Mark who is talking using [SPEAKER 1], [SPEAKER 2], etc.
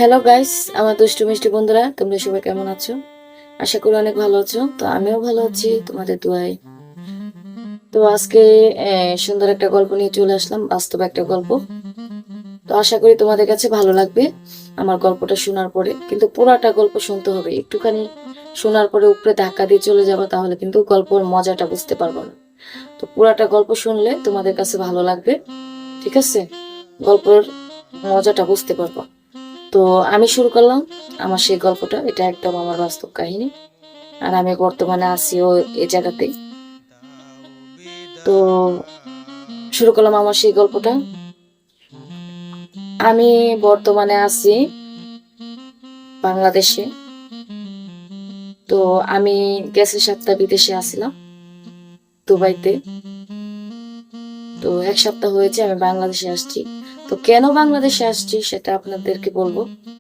[SPEAKER 1] Hello guys, আমার দুষ্টু মিষ্টি বন্ধুরা, তোমরা সবাই কেমন আছো? আশা করি অনেক ভালো আছো। তো আমিও ভালো আছি তোমাদের দোয়ায়। তো আজকে সুন্দর একটা গল্প নিয়ে চলে আসলাম, বাস্তব একটা গল্প। তো আশা করি তোমাদের কাছে ভালো লাগবে আমার গল্পটা শোনার পরে। কিন্তু পুরাটা গল্প শুনতে হবে, একটুখানি শোনার পরে উপরে ধাক্কা দিয়ে চলে যাবো, তাহলে কিন্তু গল্পের মজাটা বুঝতে পারবো না। তো পুরাটা গল্প শুনলে তোমাদের কাছে ভালো লাগবে, ঠিক আছে? গল্পের মজাটা বুঝতে পারবো। তো আমি শুরু করলাম আমার সেই গল্পটা। এটা একদম আমার বাস্তব কাহিনী, আর আমি বর্তমানে আছিও এই জায়গাতেই। তো শুরু করলাম আমার সেই গল্পটা। আমি বর্তমানে আছি বাংলাদেশে। তো আমি গেছে সপ্তাহ বিদেশে আসছিলাম, দুবাইতে। তো এক সপ্তাহ হয়েছে আমি বাংলাদেশে আসছি। তো কেন বাংলাদেশে আসছি সেটা আপনাদেরকে বলবো।